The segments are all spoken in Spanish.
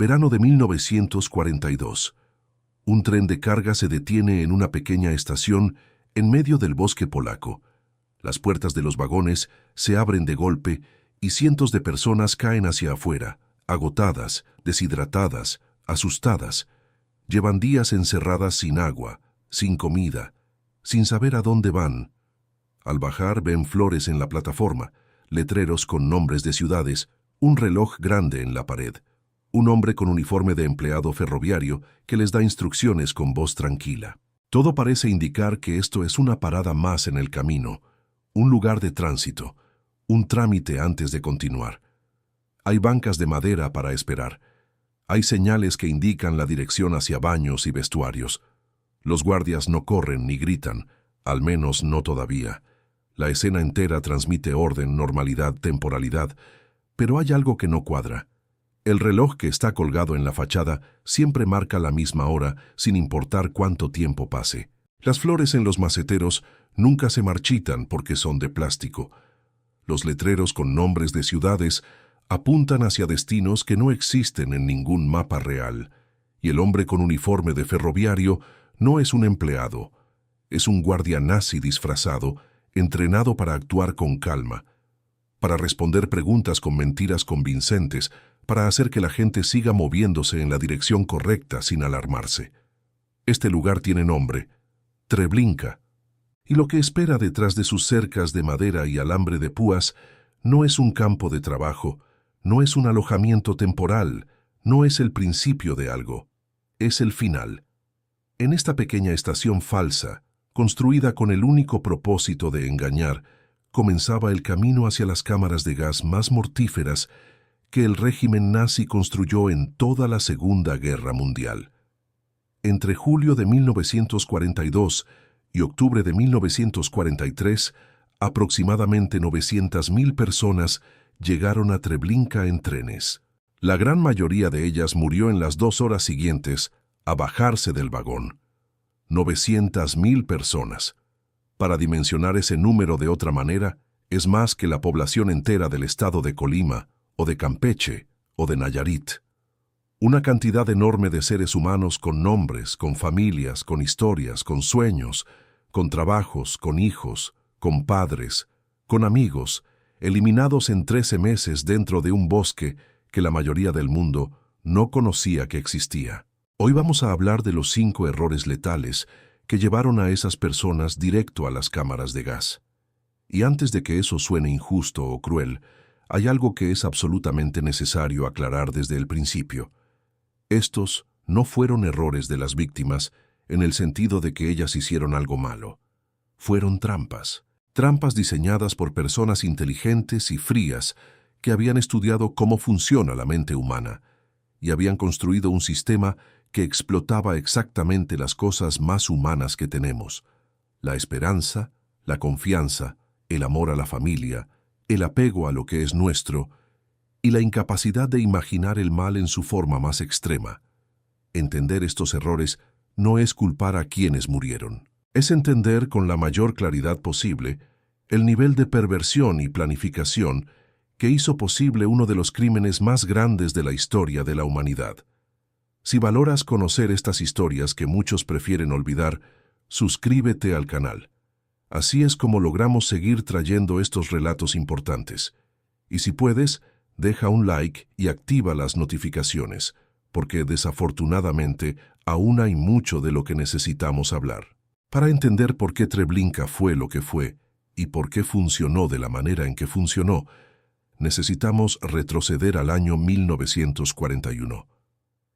Verano de 1942. Un tren de carga se detiene en una pequeña estación en medio del bosque polaco. Las puertas de los vagones se abren de golpe y cientos de personas caen hacia afuera, agotadas, deshidratadas, asustadas. Llevan días encerradas sin agua, sin comida, sin saber a dónde van. Al bajar ven flores en la plataforma, letreros con nombres de ciudades, un reloj grande en la pared, un hombre con uniforme de empleado ferroviario que les da instrucciones con voz tranquila. Todo parece indicar que esto es una parada más en el camino, un lugar de tránsito, un trámite antes de continuar. Hay bancas de madera para esperar. Hay señales que indican la dirección hacia baños y vestuarios. Los guardias no corren ni gritan, al menos no todavía. La escena entera transmite orden, normalidad, temporalidad, pero hay algo que no cuadra. El reloj que está colgado en la fachada siempre marca la misma hora, sin importar cuánto tiempo pase. Las flores en los maceteros nunca se marchitan porque son de plástico. Los letreros con nombres de ciudades apuntan hacia destinos que no existen en ningún mapa real. Y el hombre con uniforme de ferroviario no es un empleado, es un guardia nazi disfrazado, entrenado para actuar con calma, para responder preguntas con mentiras convincentes, para hacer que la gente siga moviéndose en la dirección correcta sin alarmarse. Este lugar tiene nombre, Treblinka, y lo que espera detrás de sus cercas de madera y alambre de púas no es un campo de trabajo, no es un alojamiento temporal, no es el principio de algo, es el final. En esta pequeña estación falsa, construida con el único propósito de engañar, comenzaba el camino hacia las cámaras de gas más mortíferas que el régimen nazi construyó en toda la Segunda Guerra Mundial. Entre julio de 1942 y octubre de 1943, aproximadamente 900.000 personas llegaron a Treblinka en trenes. La gran mayoría de ellas murió en las 2 horas siguientes a bajarse del vagón. 900.000 personas. Para dimensionar ese número de otra manera, es más que la población entera del estado de Colima, o de Campeche, o de Nayarit. Una cantidad enorme de seres humanos con nombres, con familias, con historias, con sueños, con trabajos, con hijos, con padres, con amigos, eliminados en 13 meses dentro de un bosque que la mayoría del mundo no conocía que existía. Hoy vamos a hablar de los 5 errores letales que llevaron a esas personas directo a las cámaras de gas. Y antes de que eso suene injusto o cruel, hay algo que es absolutamente necesario aclarar desde el principio. Estos no fueron errores de las víctimas en el sentido de que ellas hicieron algo malo. Fueron trampas. Trampas diseñadas por personas inteligentes y frías que habían estudiado cómo funciona la mente humana y habían construido un sistema que explotaba exactamente las cosas más humanas que tenemos: la esperanza, la confianza, el amor a la familia, el apego a lo que es nuestro y la incapacidad de imaginar el mal en su forma más extrema. Entender estos errores no es culpar a quienes murieron. Es entender con la mayor claridad posible el nivel de perversión y planificación que hizo posible uno de los crímenes más grandes de la historia de la humanidad. Si valoras conocer estas historias que muchos prefieren olvidar, suscríbete al canal. Así es como logramos seguir trayendo estos relatos importantes. Y si puedes, deja un like y activa las notificaciones, porque desafortunadamente aún hay mucho de lo que necesitamos hablar. Para entender por qué Treblinka fue lo que fue y por qué funcionó de la manera en que funcionó, necesitamos retroceder al año 1941.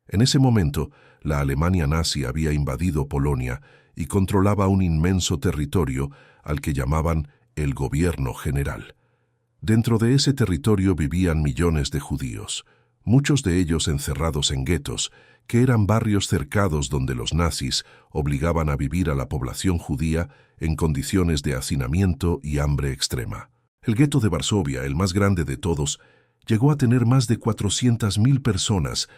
En ese momento, la Alemania nazi había invadido Polonia y controlaba un inmenso territorio al que llamaban el Gobierno General. Dentro de ese territorio vivían millones de judíos, muchos de ellos encerrados en guetos, que eran barrios cercados donde los nazis obligaban a vivir a la población judía en condiciones de hacinamiento y hambre extrema. El gueto de Varsovia, el más grande de todos, llegó a tener más de 400.000 personas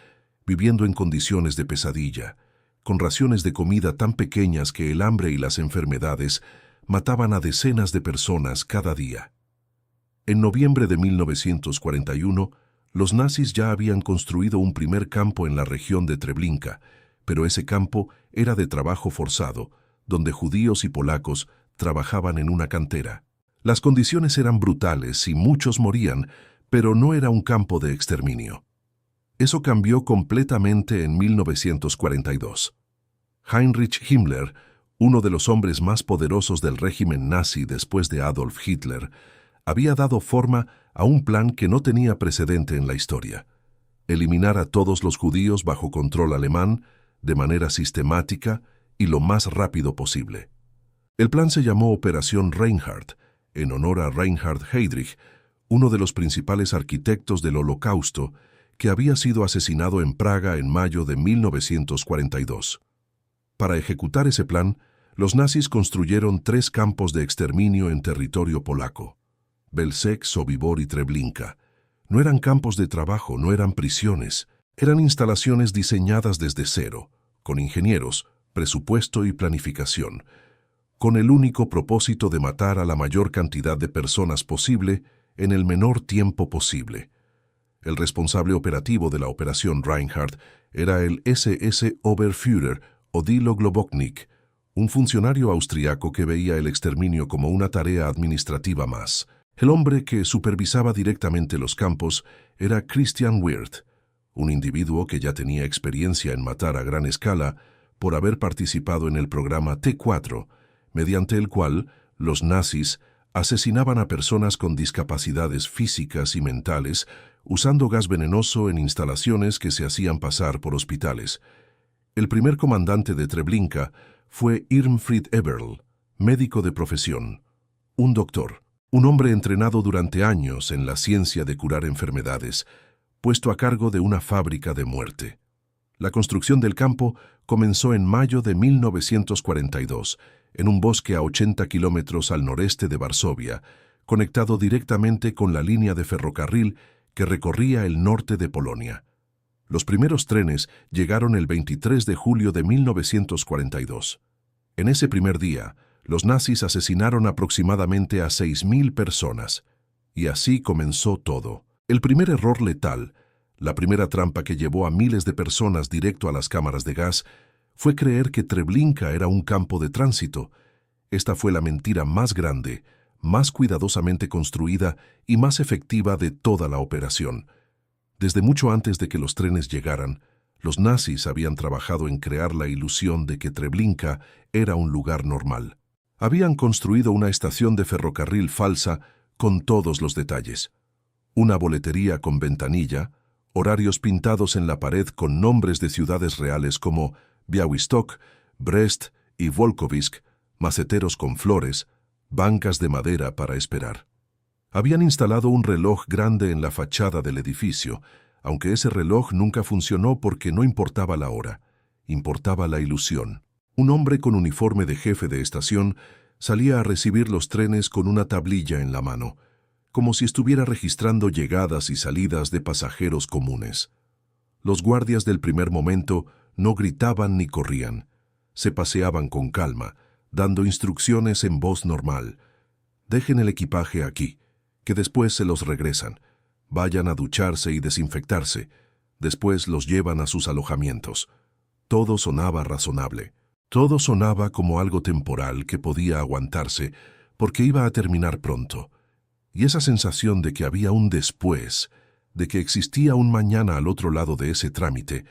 viviendo en condiciones de pesadilla, con raciones de comida tan pequeñas que el hambre y las enfermedades mataban a decenas de personas cada día. En noviembre de 1941, Los nazis ya habían construido un primer campo en la región de Treblinka, pero ese campo era de trabajo forzado, donde judíos y polacos trabajaban en una cantera. Las condiciones eran brutales y muchos morían, pero no era un campo de exterminio. Eso cambió completamente en 1942. Heinrich Himmler, uno de los hombres más poderosos del régimen nazi después de Adolf Hitler, había dado forma a un plan que no tenía precedente en la historia: eliminar a todos los judíos bajo control alemán de manera sistemática y lo más rápido posible. El plan se llamó Operación Reinhard, en honor a Reinhard Heydrich, uno de los principales arquitectos del Holocausto, que había sido asesinado en Praga en mayo de 1942. Para ejecutar ese plan, los nazis construyeron 3 campos de exterminio en territorio polaco: Belzec, Sobibor y Treblinka. No eran campos de trabajo, no eran prisiones, eran instalaciones diseñadas desde cero, con ingenieros, presupuesto y planificación, con el único propósito de matar a la mayor cantidad de personas posible en el menor tiempo posible. El responsable operativo de la Operación Reinhard era el SS Oberführer Odilo Globoknik, un funcionario austriaco que veía el exterminio como una tarea administrativa más. El hombre que supervisaba directamente los campos era Christian Wirth, un individuo que ya tenía experiencia en matar a gran escala por haber participado en el programa T4, mediante el cual los nazis asesinaban a personas con discapacidades físicas y mentales usando gas venenoso en instalaciones que se hacían pasar por hospitales. El primer comandante de Treblinka fue Irmfried Eberl, médico de profesión, un doctor, un hombre entrenado durante años en la ciencia de curar enfermedades, puesto a cargo de una fábrica de muerte. La construcción del campo comenzó en mayo de 1942, en un bosque a 80 kilómetros al noreste de Varsovia, conectado directamente con la línea de ferrocarril que recorría el norte de Polonia. Los primeros trenes llegaron el 23 de julio de 1942. En ese primer día, los nazis asesinaron aproximadamente a 6.000 personas. Y así comenzó todo. El primer error letal, la primera trampa que llevó a miles de personas directo a las cámaras de gas, fue creer que Treblinka era un campo de tránsito. Esta fue la mentira más grande, más cuidadosamente construida y más efectiva de toda la operación. Desde mucho antes de que los trenes llegaran, los nazis habían trabajado en crear la ilusión de que Treblinka era un lugar normal. Habían construido una estación de ferrocarril falsa con todos los detalles. Una boletería con ventanilla, horarios pintados en la pared con nombres de ciudades reales como Białystok, Brest y Volkovysk, maceteros con flores, bancas de madera para esperar. Habían instalado un reloj grande en la fachada del edificio, aunque ese reloj nunca funcionó porque no importaba la hora, importaba la ilusión. Un hombre con uniforme de jefe de estación salía a recibir los trenes con una tablilla en la mano, como si estuviera registrando llegadas y salidas de pasajeros comunes. Los guardias del primer momento no gritaban ni corrían, se paseaban con calma, dando instrucciones en voz normal. Dejen el equipaje aquí, que después se los regresan. Vayan a ducharse y desinfectarse. Después los llevan a sus alojamientos. Todo sonaba razonable. Todo sonaba como algo temporal que podía aguantarse porque iba a terminar pronto. Y esa sensación de que había un después, de que existía un mañana al otro lado de ese trámite,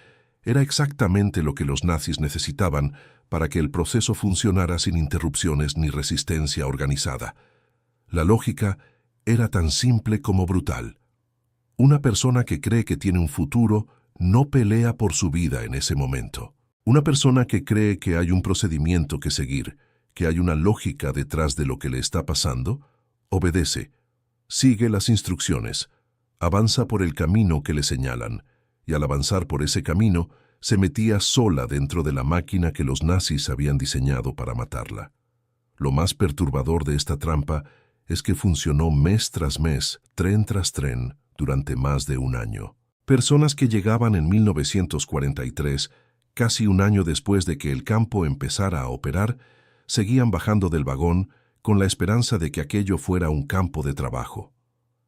era exactamente lo que los nazis necesitaban para que el proceso funcionara sin interrupciones ni resistencia organizada. La lógica era tan simple como brutal. Una persona que cree que tiene un futuro no pelea por su vida en ese momento. Una persona que cree que hay un procedimiento que seguir, que hay una lógica detrás de lo que le está pasando, obedece, sigue las instrucciones, avanza por el camino que le señalan, y al avanzar por ese camino, se metía sola dentro de la máquina que los nazis habían diseñado para matarla. Lo más perturbador de esta trampa es que funcionó mes tras mes, tren tras tren, durante más de un año. Personas que llegaban en 1943, casi un año después de que el campo empezara a operar, seguían bajando del vagón con la esperanza de que aquello fuera un campo de trabajo.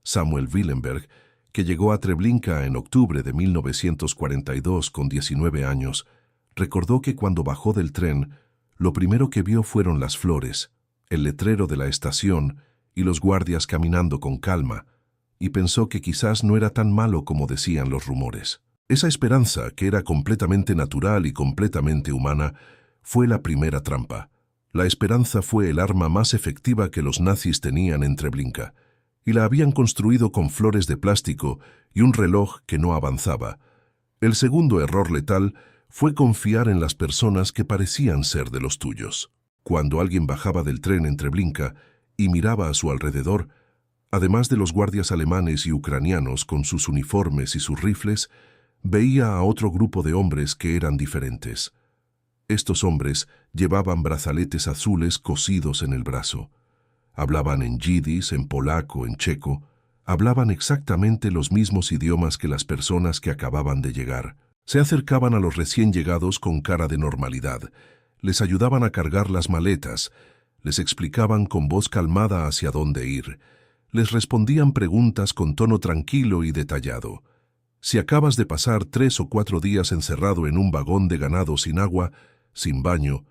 Samuel Willenberg, que llegó a Treblinka en octubre de 1942 con 19 años, recordó que cuando bajó del tren, lo primero que vio fueron las flores, el letrero de la estación y los guardias caminando con calma, y pensó que quizás no era tan malo como decían los rumores. Esa esperanza, que era completamente natural y completamente humana, fue la primera trampa. La esperanza fue el arma más efectiva que los nazis tenían en Treblinka, y la habían construido con flores de plástico y un reloj que no avanzaba. El segundo error letal fue confiar en las personas que parecían ser de los tuyos. Cuando alguien bajaba del tren en Treblinka y miraba a su alrededor, además de los guardias alemanes y ucranianos con sus uniformes y sus rifles, veía a otro grupo de hombres que eran diferentes. Estos hombres llevaban brazaletes azules cosidos en el brazo. Hablaban en yidis, en polaco, en checo. Hablaban exactamente los mismos idiomas que las personas que acababan de llegar. Se acercaban a los recién llegados con cara de normalidad. Les ayudaban a cargar las maletas. Les explicaban con voz calmada hacia dónde ir. Les respondían preguntas con tono tranquilo y detallado. Si acabas de pasar 3 o 4 días encerrado en un vagón de ganado sin agua, sin baño,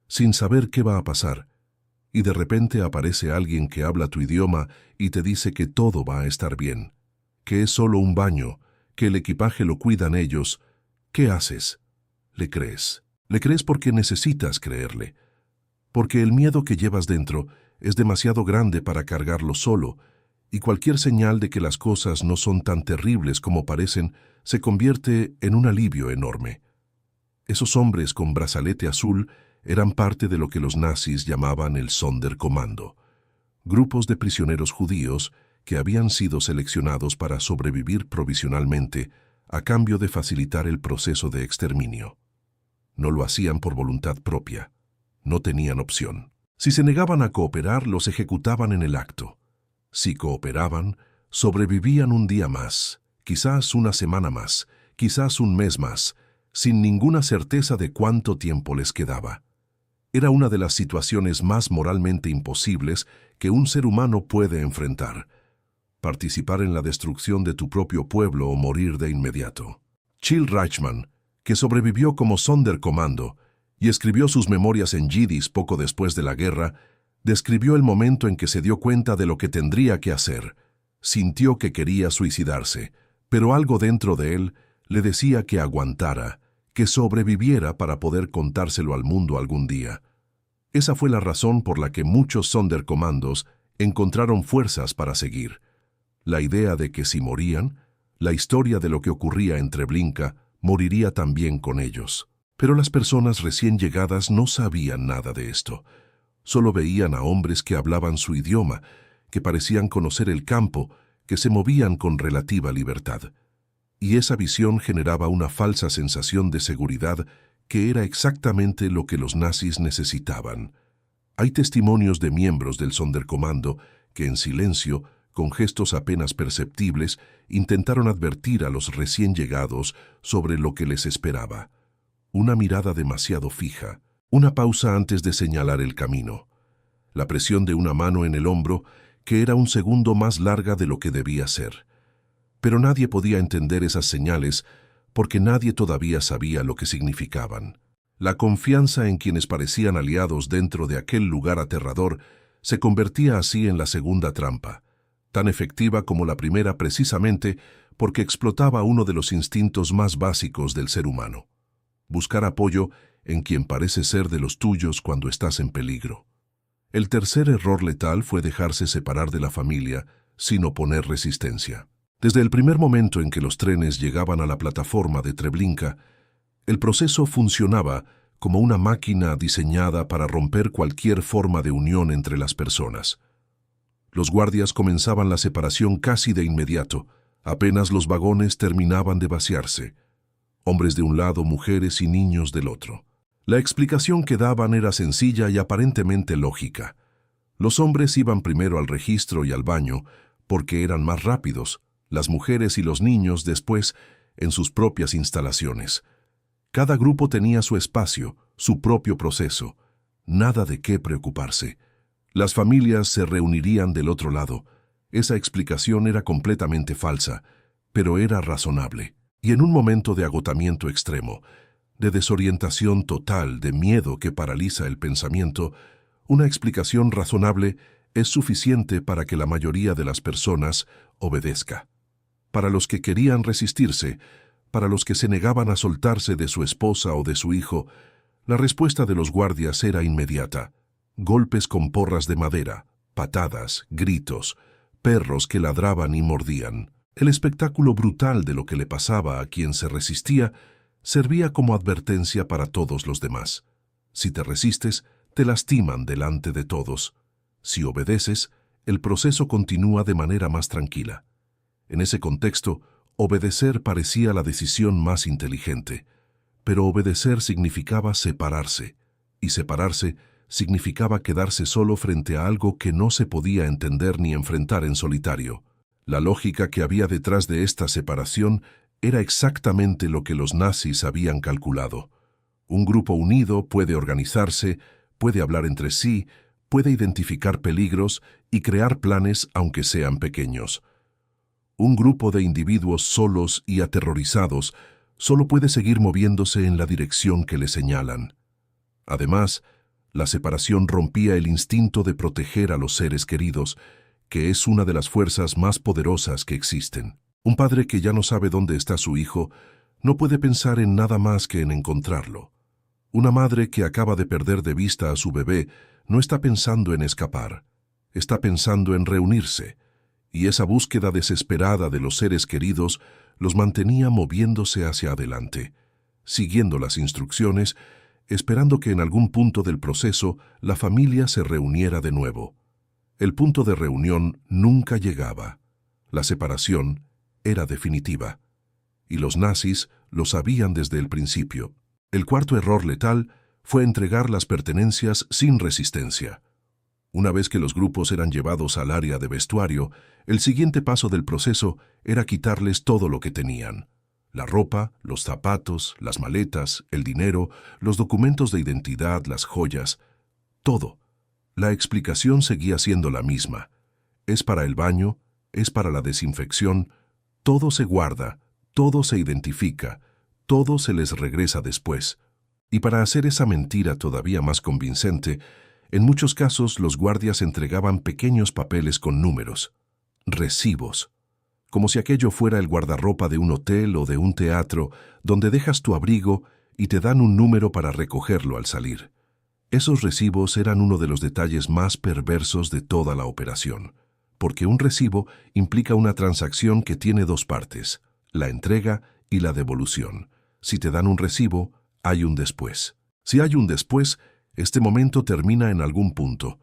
sin saber qué va a pasar, y de repente aparece alguien que habla tu idioma y te dice que todo va a estar bien, que es solo un baño, que el equipaje lo cuidan ellos, ¿qué haces? Le crees. Le crees porque necesitas creerle, porque el miedo que llevas dentro es demasiado grande para cargarlo solo, y cualquier señal de que las cosas no son tan terribles como parecen se convierte en un alivio enorme. Esos hombres con brazalete azul eran parte de lo que los nazis llamaban el Sonderkommando, grupos de prisioneros judíos que habían sido seleccionados para sobrevivir provisionalmente a cambio de facilitar el proceso de exterminio. No lo hacían por voluntad propia, no tenían opción. Si se negaban a cooperar, los ejecutaban en el acto. Si cooperaban, sobrevivían un día más, quizás una semana más, quizás un mes más, sin ninguna certeza de cuánto tiempo les quedaba. Era una de las situaciones más moralmente imposibles que un ser humano puede enfrentar: participar en la destrucción de tu propio pueblo o morir de inmediato. Chill Reichmann, que sobrevivió como Sonderkommando y escribió sus memorias en yidis poco después de la guerra, describió el momento en que se dio cuenta de lo que tendría que hacer. Sintió que quería suicidarse, pero algo dentro de él le decía que aguantara, que sobreviviera para poder contárselo al mundo algún día. Esa fue la razón por la que muchos Sonderkommandos encontraron fuerzas para seguir. La idea de que si morían, la historia de lo que ocurría en Treblinka moriría también con ellos. Pero las personas recién llegadas no sabían nada de esto. Solo veían a hombres que hablaban su idioma, que parecían conocer el campo, que se movían con relativa libertad. Y esa visión generaba una falsa sensación de seguridad que era exactamente lo que los nazis necesitaban. Hay testimonios de miembros del Sonderkommando que en silencio, con gestos apenas perceptibles, intentaron advertir a los recién llegados sobre lo que les esperaba. Una mirada demasiado fija, una pausa antes de señalar el camino, la presión de una mano en el hombro que era un segundo más larga de lo que debía ser. Pero nadie podía entender esas señales porque nadie todavía sabía lo que significaban. La confianza en quienes parecían aliados dentro de aquel lugar aterrador se convertía así en la segunda trampa, tan efectiva como la primera precisamente porque explotaba uno de los instintos más básicos del ser humano: buscar apoyo en quien parece ser de los tuyos cuando estás en peligro. El tercer error letal fue dejarse separar de la familia sin oponer resistencia. Desde el primer momento en que los trenes llegaban a la plataforma de Treblinka, el proceso funcionaba como una máquina diseñada para romper cualquier forma de unión entre las personas. Los guardias comenzaban la separación casi de inmediato, apenas los vagones terminaban de vaciarse. Hombres de un lado, mujeres y niños del otro. La explicación que daban era sencilla y aparentemente lógica. Los hombres iban primero al registro y al baño porque eran más rápidos, las mujeres y los niños después en sus propias instalaciones. Cada grupo tenía su espacio, su propio proceso. Nada de qué preocuparse. Las familias se reunirían del otro lado. Esa explicación era completamente falsa, pero era razonable. Y en un momento de agotamiento extremo, de desorientación total, de miedo que paraliza el pensamiento, una explicación razonable es suficiente para que la mayoría de las personas obedezca. Para los que querían resistirse, para los que se negaban a soltarse de su esposa o de su hijo, la respuesta de los guardias era inmediata. Golpes con porras de madera, patadas, gritos, perros que ladraban y mordían. El espectáculo brutal de lo que le pasaba a quien se resistía servía como advertencia para todos los demás. Si te resistes, te lastiman delante de todos. Si obedeces, el proceso continúa de manera más tranquila. En ese contexto, obedecer parecía la decisión más inteligente, pero obedecer significaba separarse, y separarse significaba quedarse solo frente a algo que no se podía entender ni enfrentar en solitario. La lógica que había detrás de esta separación era exactamente lo que los nazis habían calculado. Un grupo unido puede organizarse, puede hablar entre sí, puede identificar peligros y crear planes aunque sean pequeños. Un grupo de individuos solos y aterrorizados solo puede seguir moviéndose en la dirección que le señalan. Además, la separación rompía el instinto de proteger a los seres queridos, que es una de las fuerzas más poderosas que existen. Un padre que ya no sabe dónde está su hijo no puede pensar en nada más que en encontrarlo. Una madre que acaba de perder de vista a su bebé no está pensando en escapar, está pensando en reunirse, y esa búsqueda desesperada de los seres queridos los mantenía moviéndose hacia adelante, siguiendo las instrucciones, esperando que en algún punto del proceso la familia se reuniera de nuevo. El punto de reunión nunca llegaba. La separación era definitiva. Y los nazis lo sabían desde el principio. El cuarto error letal fue entregar las pertenencias sin resistencia. Una vez que los grupos eran llevados al área de vestuario, el siguiente paso del proceso era quitarles todo lo que tenían. La ropa, los zapatos, las maletas, el dinero, los documentos de identidad, las joyas, todo. La explicación seguía siendo la misma. Es para el baño, es para la desinfección, todo se guarda, todo se identifica, todo se les regresa después. Y para hacer esa mentira todavía más convincente, en muchos casos los guardias entregaban pequeños papeles con números, recibos, como si aquello fuera el guardarropa de un hotel o de un teatro donde dejas tu abrigo y te dan un número para recogerlo al salir. Esos recibos eran uno de los detalles más perversos de toda la operación, porque un recibo implica una transacción que tiene dos partes, la entrega y la devolución. Si te dan un recibo, hay un después. Si hay un después, este momento termina en algún punto.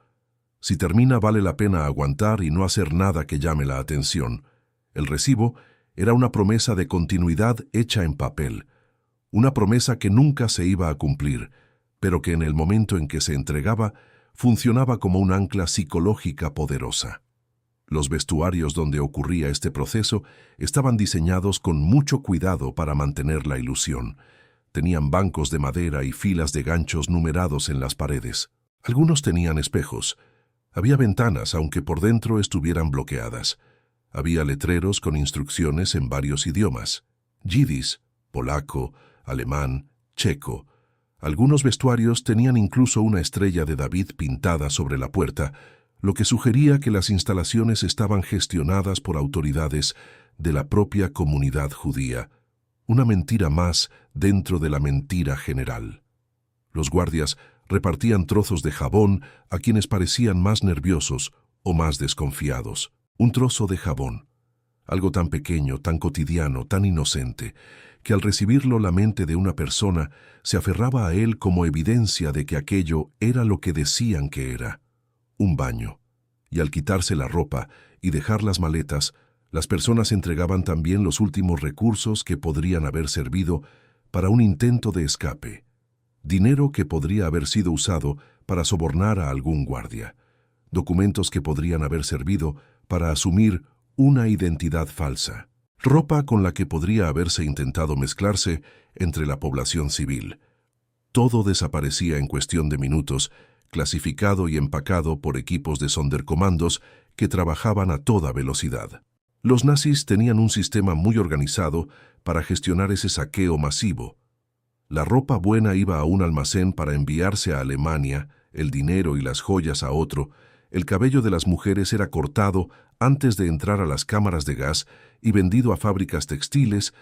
Si termina, vale la pena aguantar y no hacer nada que llame la atención. El recibo era una promesa de continuidad hecha en papel, una promesa que nunca se iba a cumplir, pero que en el momento en que se entregaba, funcionaba como un ancla psicológica poderosa. Los vestuarios donde ocurría este proceso estaban diseñados con mucho cuidado para mantener la ilusión. Tenían bancos de madera y filas de ganchos numerados en las paredes. Algunos tenían espejos. Había ventanas, aunque por dentro estuvieran bloqueadas. Había letreros con instrucciones en varios idiomas: yidis, polaco, alemán, checo. Algunos vestuarios tenían incluso una estrella de David pintada sobre la puerta, lo que sugería que las instalaciones estaban gestionadas por autoridades de la propia comunidad judía. Una mentira más dentro de la mentira general. Los guardias repartían trozos de jabón a quienes parecían más nerviosos o más desconfiados. Un trozo de jabón, algo tan pequeño, tan cotidiano, tan inocente, que al recibirlo la mente de una persona se aferraba a él como evidencia de que aquello era lo que decían que era, un baño. Y al quitarse la ropa y dejar las maletas, las personas entregaban también los últimos recursos que podrían haber servido para un intento de escape. Dinero que podría haber sido usado para sobornar a algún guardia. Documentos que podrían haber servido para asumir una identidad falsa. Ropa con la que podría haberse intentado mezclarse entre la población civil. Todo desaparecía en cuestión de minutos, clasificado y empacado por equipos de sondercomandos que trabajaban a toda velocidad. Los nazis tenían un sistema muy organizado para gestionar ese saqueo masivo. La ropa buena iba a un almacén para enviarse a Alemania, el dinero y las joyas a otro, el cabello de las mujeres era cortado antes de entrar a las cámaras de gas y vendido a fábricas textiles,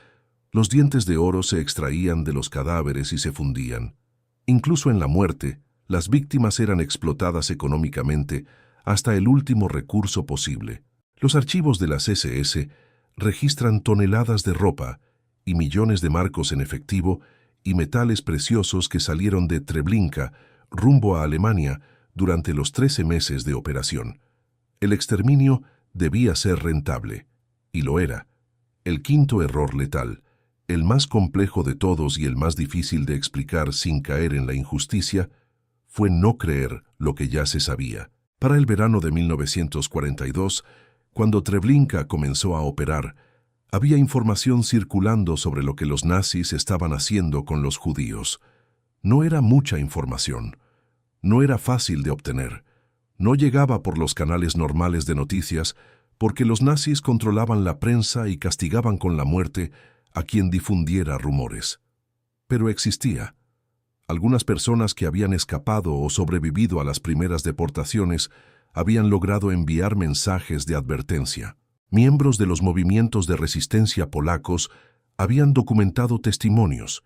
los dientes de oro se extraían de los cadáveres y se fundían. Incluso en la muerte, las víctimas eran explotadas económicamente hasta el último recurso posible. Los archivos de las SS registran toneladas de ropa y millones de marcos en efectivo y metales preciosos que salieron de Treblinka rumbo a Alemania durante los 13 meses de operación. El exterminio debía ser rentable, y lo era. El quinto error letal, el más complejo de todos y el más difícil de explicar sin caer en la injusticia, fue no creer lo que ya se sabía. Para el verano de 1942, cuando Treblinka comenzó a operar, había información circulando sobre lo que los nazis estaban haciendo con los judíos. No era mucha información. No era fácil de obtener. No llegaba por los canales normales de noticias porque los nazis controlaban la prensa y castigaban con la muerte a quien difundiera rumores. Pero existía. Algunas personas que habían escapado o sobrevivido a las primeras deportaciones habían logrado enviar mensajes de advertencia. Miembros de los movimientos de resistencia polacos habían documentado testimonios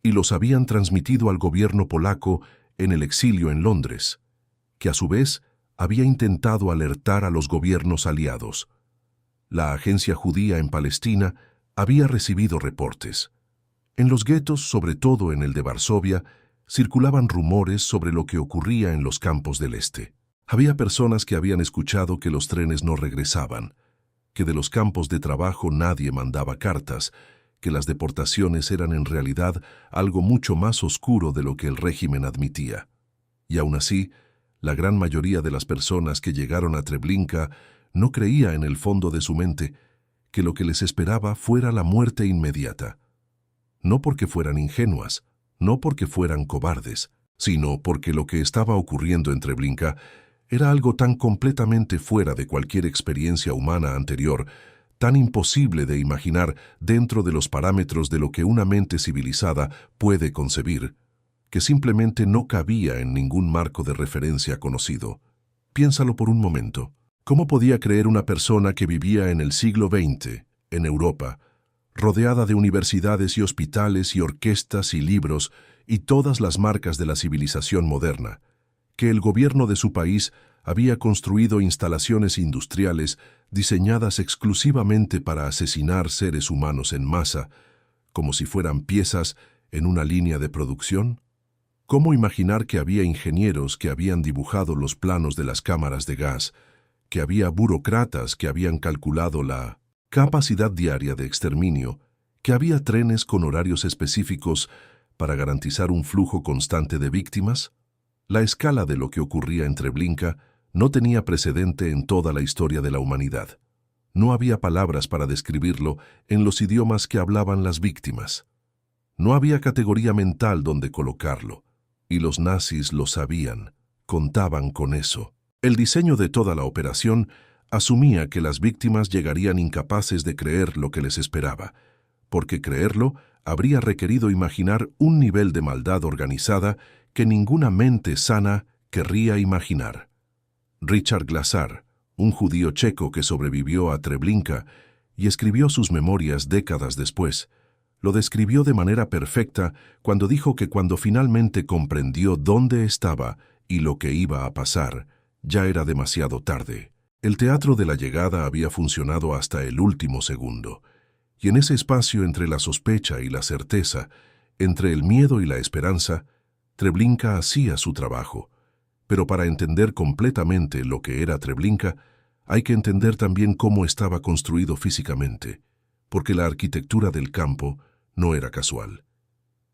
y los habían transmitido al gobierno polaco en el exilio en Londres, que a su vez había intentado alertar a los gobiernos aliados. La agencia judía en Palestina había recibido reportes. En los guetos, sobre todo en el de Varsovia, circulaban rumores sobre lo que ocurría en los campos del este. Había personas que habían escuchado que los trenes no regresaban, que de los campos de trabajo nadie mandaba cartas, que las deportaciones eran en realidad algo mucho más oscuro de lo que el régimen admitía. Y aún así, la gran mayoría de las personas que llegaron a Treblinka no creía en el fondo de su mente que lo que les esperaba fuera la muerte inmediata. No porque fueran ingenuas, no porque fueran cobardes, sino porque lo que estaba ocurriendo en Treblinka era algo tan completamente fuera de cualquier experiencia humana anterior, tan imposible de imaginar dentro de los parámetros de lo que una mente civilizada puede concebir, que simplemente no cabía en ningún marco de referencia conocido. Piénsalo por un momento. ¿Cómo podía creer una persona que vivía en el siglo XX, en Europa, rodeada de universidades y hospitales y orquestas y libros y todas las marcas de la civilización moderna, que el gobierno de su país había construido instalaciones industriales diseñadas exclusivamente para asesinar seres humanos en masa, como si fueran piezas en una línea de producción? ¿Cómo imaginar que había ingenieros que habían dibujado los planos de las cámaras de gas, que había burócratas que habían calculado la capacidad diaria de exterminio, que había trenes con horarios específicos para garantizar un flujo constante de víctimas? La escala de lo que ocurría en Treblinka no tenía precedente en toda la historia de la humanidad. No había palabras para describirlo en los idiomas que hablaban las víctimas. No había categoría mental donde colocarlo, y los nazis lo sabían, contaban con eso. El diseño de toda la operación asumía que las víctimas llegarían incapaces de creer lo que les esperaba, porque creerlo habría requerido imaginar un nivel de maldad organizada que ninguna mente sana querría imaginar. Richard Glasar, un judío checo que sobrevivió a Treblinka y escribió sus memorias décadas después, lo describió de manera perfecta cuando dijo que cuando finalmente comprendió dónde estaba y lo que iba a pasar, ya era demasiado tarde. El teatro de la llegada había funcionado hasta el último segundo, y en ese espacio entre la sospecha y la certeza, entre el miedo y la esperanza, Treblinka hacía su trabajo. Pero para entender completamente lo que era Treblinka, hay que entender también cómo estaba construido físicamente, porque la arquitectura del campo no era casual.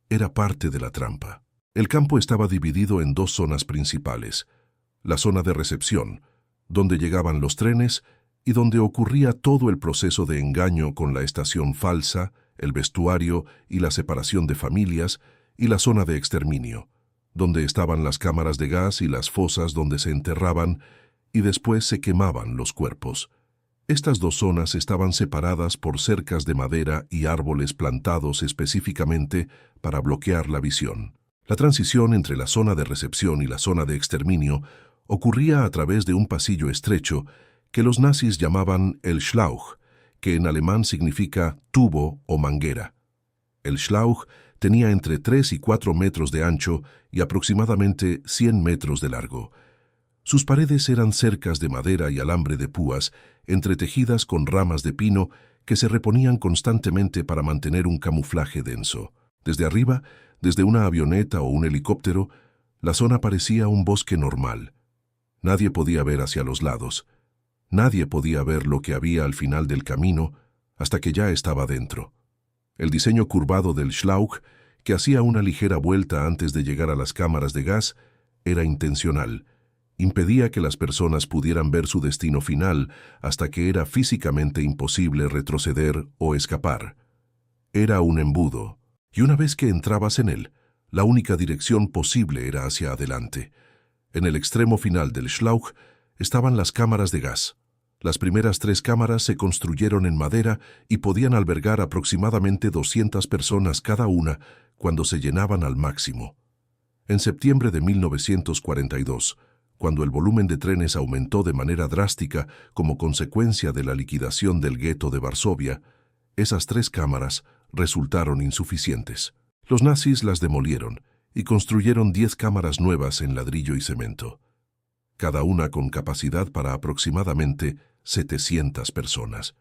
Era parte de la trampa. El campo estaba dividido en dos zonas principales: la zona de recepción, donde llegaban los trenes y donde ocurría todo el proceso de engaño con la estación falsa, el vestuario y la separación de familias, y la zona de exterminio, donde estaban las cámaras de gas y las fosas donde se enterraban y después se quemaban los cuerpos. Estas dos zonas estaban separadas por cercas de madera y árboles plantados específicamente para bloquear la visión. La transición entre la zona de recepción y la zona de exterminio ocurría a través de un pasillo estrecho que los nazis llamaban el Schlauch, que en alemán significa tubo o manguera. El Schlauch tenía entre 3 y 4 metros de ancho y aproximadamente 100 metros de largo. Sus paredes eran cercas de madera y alambre de púas, entretejidas con ramas de pino que se reponían constantemente para mantener un camuflaje denso. Desde arriba, desde una avioneta o un helicóptero, la zona parecía un bosque normal. Nadie podía ver hacia los lados. Nadie podía ver lo que había al final del camino hasta que ya estaba dentro. El diseño curvado del Schlauch, que hacía una ligera vuelta antes de llegar a las cámaras de gas, era intencional. Impedía que las personas pudieran ver su destino final hasta que era físicamente imposible retroceder o escapar. Era un embudo, y una vez que entrabas en él, la única dirección posible era hacia adelante. En el extremo final del Schlauch estaban las cámaras de gas. Las primeras 3 cámaras se construyeron en madera y podían albergar aproximadamente 200 personas cada una cuando se llenaban al máximo. En septiembre de 1942, cuando el volumen de trenes aumentó de manera drástica como consecuencia de la liquidación del gueto de Varsovia, esas 3 cámaras resultaron insuficientes. Los nazis las demolieron y construyeron 10 cámaras nuevas en ladrillo y cemento, cada una con capacidad para aproximadamente 700 personas.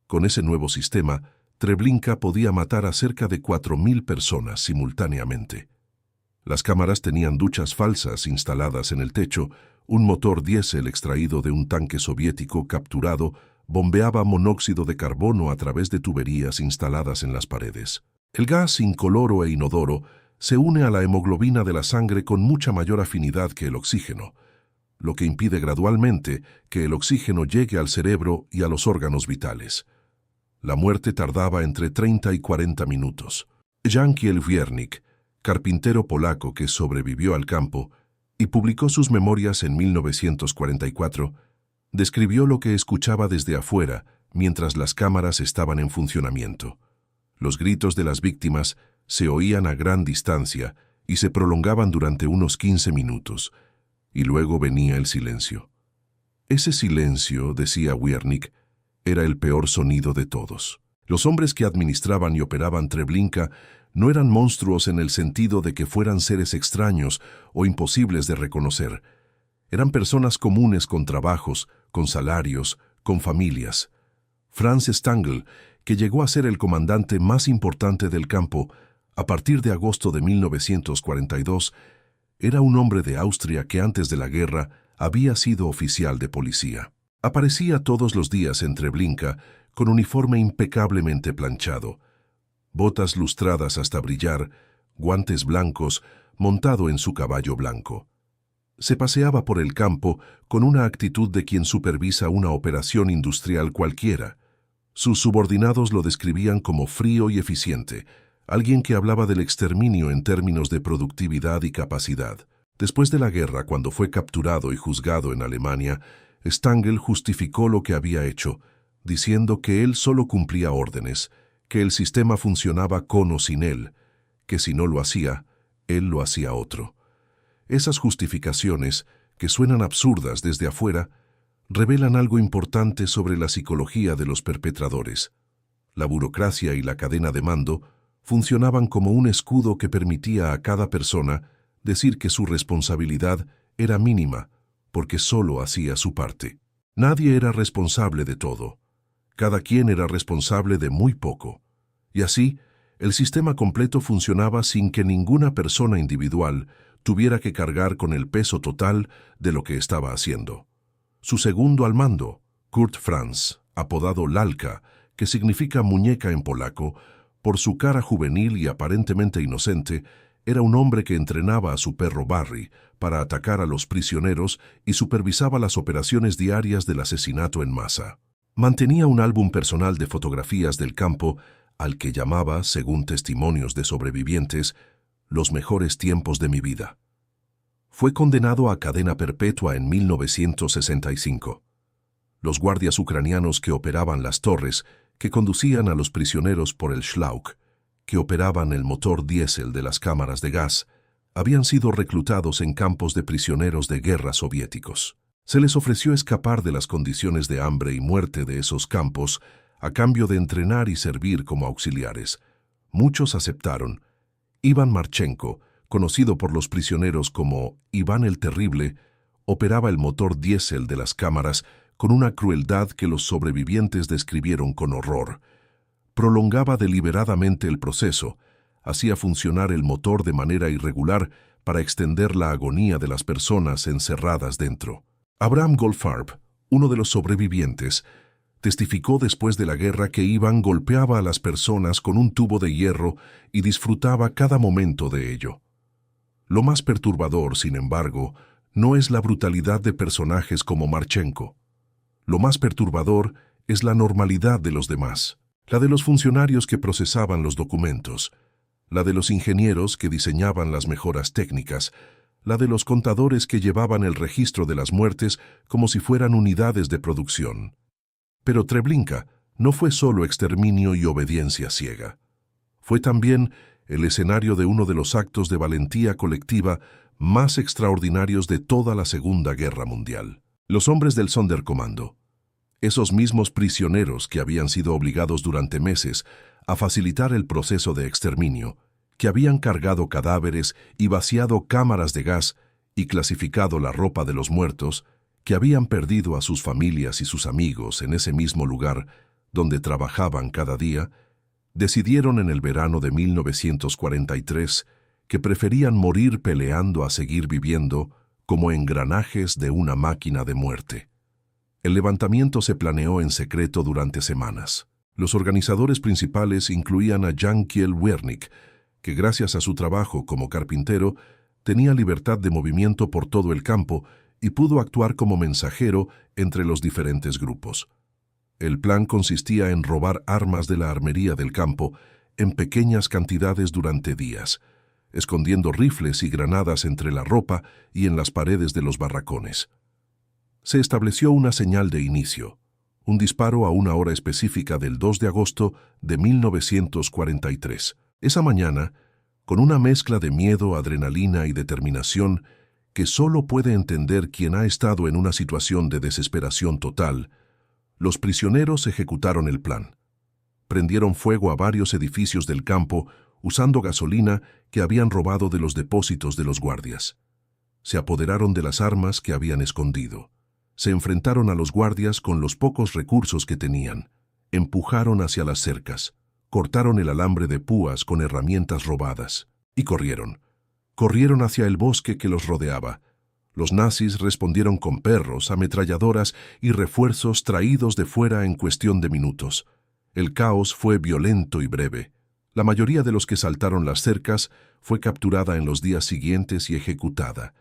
Con ese nuevo sistema, Treblinka podía matar a cerca de 4.000 personas simultáneamente. Las cámaras tenían duchas falsas instaladas en el techo, un motor diésel extraído de un tanque soviético capturado bombeaba monóxido de carbono a través de tuberías instaladas en las paredes. El gas incoloro e inodoro se une a la hemoglobina de la sangre con mucha mayor afinidad que el oxígeno, lo que impide gradualmente que el oxígeno llegue al cerebro y a los órganos vitales. La muerte tardaba entre 30 y 40 minutos. Jan Kielwiernik, carpintero polaco que sobrevivió al campo y publicó sus memorias en 1944, describió lo que escuchaba desde afuera mientras las cámaras estaban en funcionamiento. Los gritos de las víctimas se oían a gran distancia y se prolongaban durante unos 15 minutos, y luego venía el silencio. Ese silencio, decía Wiernik, era el peor sonido de todos. Los hombres que administraban y operaban Treblinka no eran monstruos en el sentido de que fueran seres extraños o imposibles de reconocer. Eran personas comunes con trabajos, con salarios, con familias. Franz Stangl, que llegó a ser el comandante más importante del campo a partir de agosto de 1942, era un hombre de Austria que antes de la guerra había sido oficial de policía. Aparecía todos los días en Treblinka con uniforme impecablemente planchado, botas lustradas hasta brillar, guantes blancos, montado en su caballo blanco. Se paseaba por el campo con una actitud de quien supervisa una operación industrial cualquiera. Sus subordinados lo describían como frío y eficiente, alguien que hablaba del exterminio en términos de productividad y capacidad. Después de la guerra, cuando fue capturado y juzgado en Alemania, Stangl justificó lo que había hecho, diciendo que él solo cumplía órdenes, que el sistema funcionaba con o sin él, que si no lo hacía, él lo hacía otro. Esas justificaciones, que suenan absurdas desde afuera, revelan algo importante sobre la psicología de los perpetradores. La burocracia y la cadena de mando funcionaban como un escudo que permitía a cada persona decir que su responsabilidad era mínima, porque solo hacía su parte. Nadie era responsable de todo. Cada quien era responsable de muy poco. Y así, el sistema completo funcionaba sin que ninguna persona individual tuviera que cargar con el peso total de lo que estaba haciendo. Su segundo al mando, Kurt Franz, apodado Lalka, que significa muñeca en polaco, por su cara juvenil y aparentemente inocente, era un hombre que entrenaba a su perro Barry para atacar a los prisioneros y supervisaba las operaciones diarias del asesinato en masa. Mantenía un álbum personal de fotografías del campo al que llamaba, según testimonios de sobrevivientes, los mejores tiempos de mi vida. Fue condenado a cadena perpetua en 1965. los guardias ucranianos que operaban las torres, que conducían a los prisioneros por el Schlauch, que operaban el motor diésel de las cámaras de gas, habían sido reclutados en campos de prisioneros de guerra soviéticos. Se les ofreció escapar de las condiciones de hambre y muerte de esos campos a cambio de entrenar y servir como auxiliares. Muchos aceptaron. Iván Marchenko, conocido por los prisioneros como Iván el Terrible, operaba el motor diésel de las cámaras con una crueldad que los sobrevivientes describieron con horror. Prolongaba deliberadamente el proceso, hacía funcionar el motor de manera irregular para extender la agonía de las personas encerradas dentro. Abraham Goldfarb, uno de los sobrevivientes, testificó después de la guerra que Iván golpeaba a las personas con un tubo de hierro y disfrutaba cada momento de ello. Lo más perturbador, sin embargo, no es la brutalidad de personajes como Marchenko. Lo más perturbador es la normalidad de los demás, la de los funcionarios que procesaban los documentos, la de los ingenieros que diseñaban las mejoras técnicas, la de los contadores que llevaban el registro de las muertes como si fueran unidades de producción. Pero Treblinka no fue solo exterminio y obediencia ciega. Fue también el escenario de uno de los actos de valentía colectiva más extraordinarios de toda la Segunda Guerra Mundial. Los hombres del Sonderkommando, esos mismos prisioneros que habían sido obligados durante meses a facilitar el proceso de exterminio, que habían cargado cadáveres y vaciado cámaras de gas y clasificado la ropa de los muertos, que habían perdido a sus familias y sus amigos en ese mismo lugar donde trabajaban cada día, decidieron en el verano de 1943 que preferían morir peleando a seguir viviendo como engranajes de una máquina de muerte. El levantamiento se planeó en secreto durante semanas. Los organizadores principales incluían a Jan Kiel Wernick, que gracias a su trabajo como carpintero tenía libertad de movimiento por todo el campo y pudo actuar como mensajero entre los diferentes grupos. El plan consistía en robar armas de la armería del campo en pequeñas cantidades durante días, escondiendo rifles y granadas entre la ropa y en las paredes de los barracones. Se estableció una señal de inicio, un disparo a una hora específica del 2 de agosto de 1943. Esa mañana, con una mezcla de miedo, adrenalina y determinación que solo puede entender quien ha estado en una situación de desesperación total, los prisioneros ejecutaron el plan. Prendieron fuego a varios edificios del campo usando gasolina que habían robado de los depósitos de los guardias. Se apoderaron de las armas que habían escondido. Se enfrentaron a los guardias con los pocos recursos que tenían. Empujaron hacia las cercas. Cortaron el alambre de púas con herramientas robadas. Y corrieron. Corrieron hacia el bosque que los rodeaba. Los nazis respondieron con perros, ametralladoras y refuerzos traídos de fuera en cuestión de minutos. El caos fue violento y breve. La mayoría de los que saltaron las cercas fue capturada en los días siguientes y ejecutada.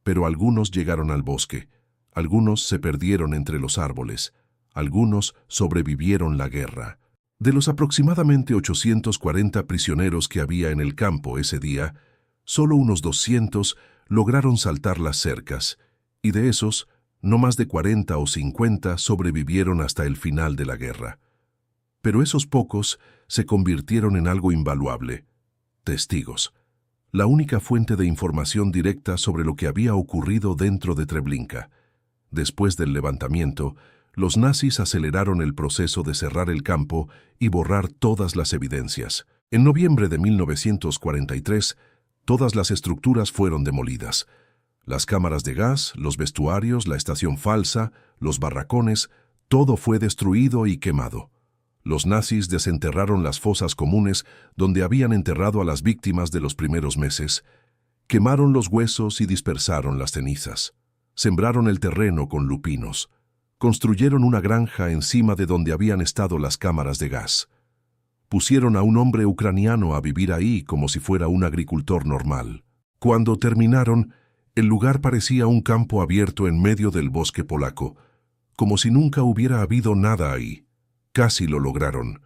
Pero algunos llegaron al bosque. Algunos se perdieron entre los árboles. Algunos sobrevivieron la guerra. De los aproximadamente 840 prisioneros que había en el campo ese día, solo unos 200 lograron saltar las cercas, y de esos, no más de 40 o 50 sobrevivieron hasta el final de la guerra. Pero esos pocos se convirtieron en algo invaluable: testigos, la única fuente de información directa sobre lo que había ocurrido dentro de Treblinka. Después del levantamiento, los nazis aceleraron el proceso de cerrar el campo y borrar todas las evidencias. En noviembre de 1943, todas las estructuras fueron demolidas. Las cámaras de gas, los vestuarios, la estación falsa, los barracones, todo fue destruido y quemado. Los nazis desenterraron las fosas comunes donde habían enterrado a las víctimas de los primeros meses. Quemaron los huesos y dispersaron las cenizas. Sembraron el terreno con lupinos. Construyeron una granja encima de donde habían estado las cámaras de gas. Pusieron a un hombre ucraniano a vivir ahí como si fuera un agricultor normal. Cuando terminaron, el lugar parecía un campo abierto en medio del bosque polaco, como si nunca hubiera habido nada ahí. Casi lo lograron.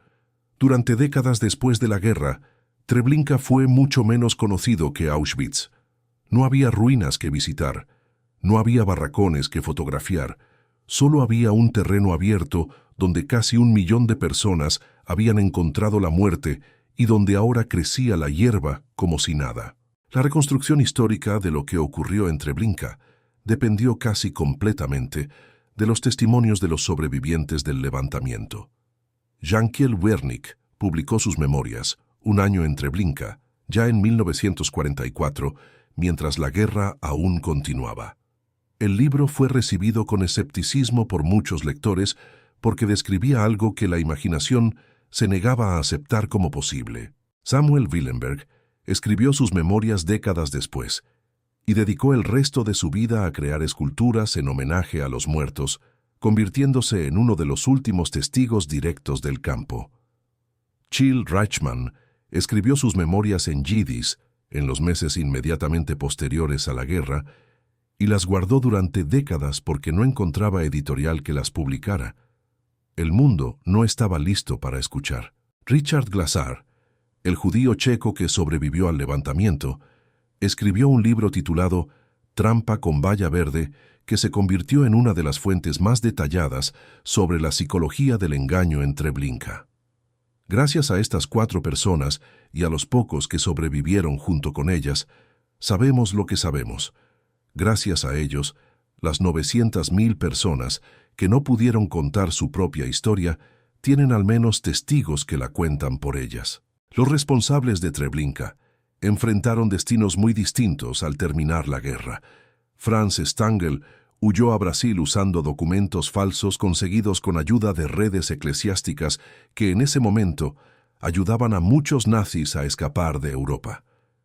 Durante décadas después de la guerra, Treblinka fue mucho menos conocido que Auschwitz. No había ruinas que visitar, no había barracones que fotografiar, Solo había un terreno abierto donde casi 1 millón de personas habían encontrado la muerte y donde ahora crecía la hierba como si nada. La reconstrucción histórica de lo que ocurrió en Treblinka dependió casi completamente de los testimonios de los sobrevivientes del levantamiento. Jankiel Wernick publicó sus memorias, Un año en Treblinka, ya en 1944, mientras la guerra aún continuaba. El libro fue recibido con escepticismo por muchos lectores porque describía algo que la imaginación se negaba a aceptar como posible. Samuel Willenberg escribió sus memorias décadas después y dedicó el resto de su vida a crear esculturas en homenaje a los muertos, convirtiéndose en uno de los últimos testigos directos del campo. Chill Reichmann escribió sus memorias en yidis en los meses inmediatamente posteriores a la guerra y las guardó durante décadas porque no encontraba editorial que las publicara. El mundo no estaba listo para escuchar. Richard Glaser, el judío checo que sobrevivió al levantamiento, escribió un libro titulado Trampa con valla verde, que se convirtió en una de las fuentes más detalladas sobre la psicología del engaño en Treblinka. Gracias a estas 4 personas y a los pocos que sobrevivieron junto con ellas, sabemos lo que sabemos. Gracias a ellos, las 900.000 personas que no pudieron contar su propia historia tienen al menos testigos que la cuentan por ellas. Los responsables de Treblinka enfrentaron destinos muy distintos al terminar la guerra. Franz Stangl huyó a Brasil usando documentos falsos conseguidos con ayuda de redes eclesiásticas que en ese momento ayudaban a muchos nazis a escapar de Europa.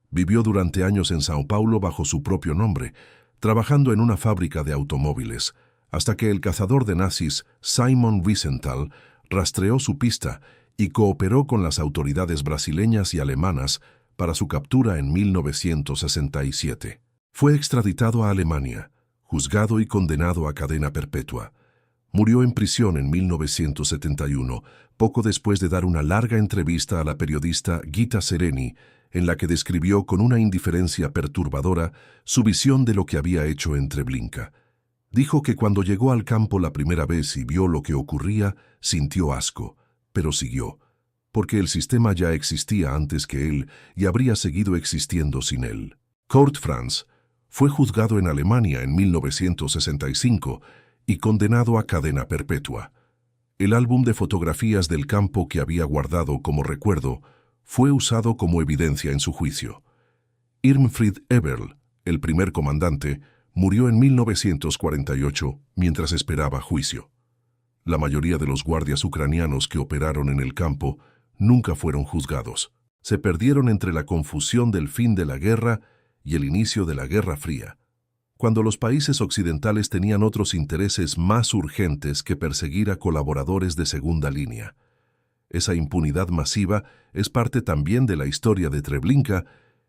Vivió durante años en Sao Paulo bajo su propio nombre, trabajando en una fábrica de automóviles, hasta que el cazador de nazis Simon Wiesenthal rastreó su pista y cooperó con las autoridades brasileñas y alemanas para su captura en 1967. Fue extraditado a Alemania, juzgado y condenado a cadena perpetua. Murió en prisión en 1971, poco después de dar una larga entrevista a la periodista Gita Sereni, en la que describió con una indiferencia perturbadora su visión de lo que había hecho en Treblinka. Dijo que cuando llegó al campo la primera vez y vio lo que ocurría, sintió asco, pero siguió, porque el sistema ya existía antes que él y habría seguido existiendo sin él. Kurt Franz fue juzgado en Alemania en 1965 y condenado a cadena perpetua. El álbum de fotografías del campo que había guardado como recuerdo fue usado como evidencia en su juicio. Irmfried Eberl, el primer comandante, murió en 1948 mientras esperaba juicio. La mayoría de los guardias ucranianos que operaron en el campo nunca fueron juzgados. Se perdieron entre la confusión del fin de la guerra y el inicio de la Guerra Fría, cuando los países occidentales tenían otros intereses más urgentes que perseguir a colaboradores de segunda línea. Esa impunidad masiva es parte también de la historia de Treblinka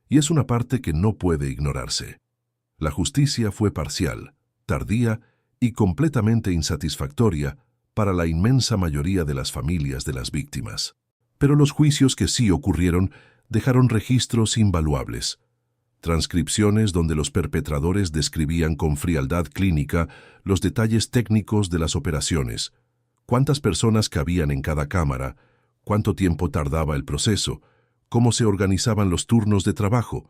y es una parte que no puede ignorarse. La justicia fue parcial, tardía y completamente insatisfactoria para la inmensa mayoría de las familias de las víctimas. Pero los juicios que sí ocurrieron dejaron registros invaluables. Transcripciones donde los perpetradores describían con frialdad clínica los detalles técnicos de las operaciones, cuántas personas cabían en cada cámara, cuánto tiempo tardaba el proceso, cómo se organizaban los turnos de trabajo.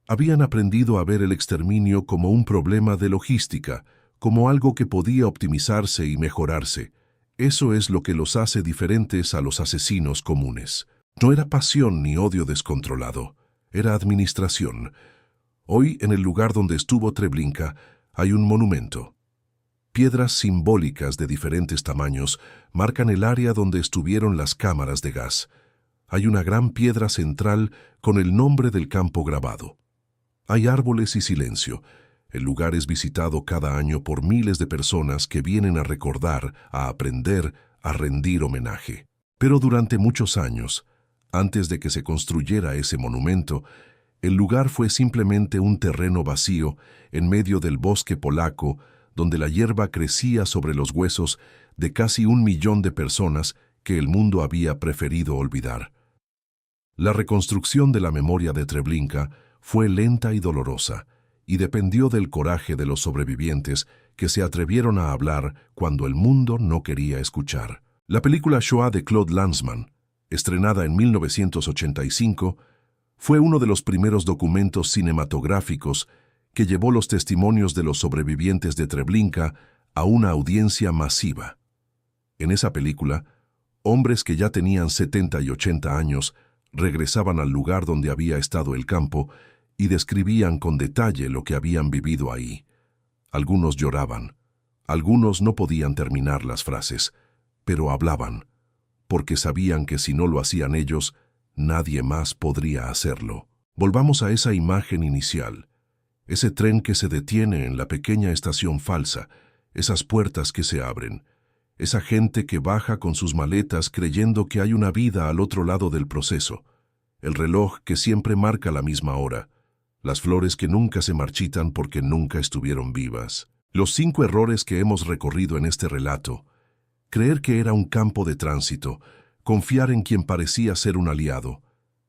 Habían aprendido a ver el exterminio como un problema de logística, como algo que podía optimizarse y mejorarse. Eso es lo que los hace diferentes a los asesinos comunes. No era pasión ni odio descontrolado, era administración. Hoy, en el lugar donde estuvo Treblinka, hay un monumento. Piedras simbólicas de diferentes tamaños marcan el área donde estuvieron las cámaras de gas. Hay una gran piedra central con el nombre del campo grabado. Hay árboles y silencio. El lugar es visitado cada año por miles de personas que vienen a recordar, a aprender, a rendir homenaje. Pero durante muchos años, antes de que se construyera ese monumento, el lugar fue simplemente un terreno vacío en medio del bosque polaco, donde la hierba crecía sobre los huesos de casi 1 millón de personas que el mundo había preferido olvidar. La reconstrucción de la memoria de Treblinka fue lenta y dolorosa, y dependió del coraje de los sobrevivientes que se atrevieron a hablar cuando el mundo no quería escuchar. La película Shoah de Claude Lanzmann, estrenada en 1985, fue uno de los primeros documentos cinematográficos que llevó los testimonios de los sobrevivientes de Treblinka a una audiencia masiva. En esa película, hombres que ya tenían 70 y 80 años regresaban al lugar donde había estado el campo y describían con detalle lo que habían vivido ahí. Algunos lloraban, algunos no podían terminar las frases, pero hablaban, porque sabían que si no lo hacían ellos, nadie más podría hacerlo. Volvamos a esa imagen inicial, ese tren que se detiene en la pequeña estación falsa, esas puertas que se abren, esa gente que baja con sus maletas creyendo que hay una vida al otro lado del proceso, el reloj que siempre marca la misma hora, las flores que nunca se marchitan porque nunca estuvieron vivas. Los 5 errores que hemos recorrido en este relato: creer que era un campo de tránsito, confiar en quien parecía ser un aliado,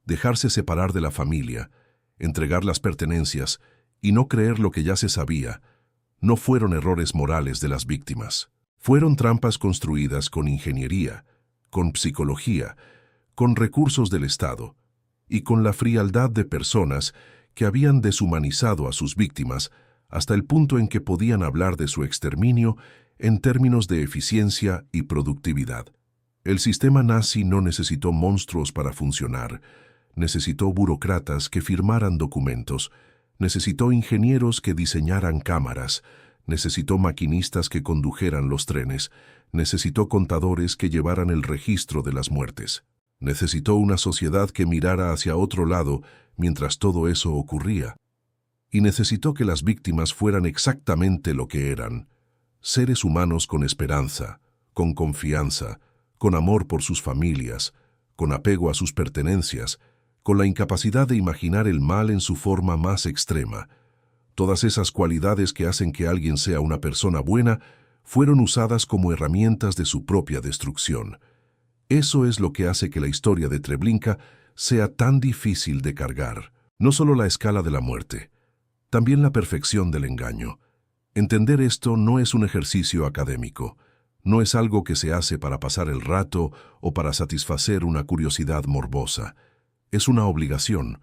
dejarse separar de la familia, entregar las pertenencias y no creer lo que ya se sabía, no fueron errores morales de las víctimas. Fueron trampas construidas con ingeniería, con psicología, con recursos del Estado y con la frialdad de personas que habían deshumanizado a sus víctimas hasta el punto en que podían hablar de su exterminio en términos de eficiencia y productividad. El sistema nazi no necesitó monstruos para funcionar, necesitó burócratas que firmaran documentos, necesitó ingenieros que diseñaran cámaras, necesitó maquinistas que condujeran los trenes, necesitó contadores que llevaran el registro de las muertes. Necesitó una sociedad que mirara hacia otro lado mientras todo eso ocurría. Y necesitó que las víctimas fueran exactamente lo que eran: seres humanos con esperanza, con confianza, con amor por sus familias, con apego a sus pertenencias, con la incapacidad de imaginar el mal en su forma más extrema. Todas esas cualidades que hacen que alguien sea una persona buena fueron usadas como herramientas de su propia destrucción. Eso es lo que hace que la historia de Treblinka sea tan difícil de cargar. No solo la escala de la muerte, también la perfección del engaño. Entender esto no es un ejercicio académico, no es algo que se hace para pasar el rato o para satisfacer una curiosidad morbosa. Es una obligación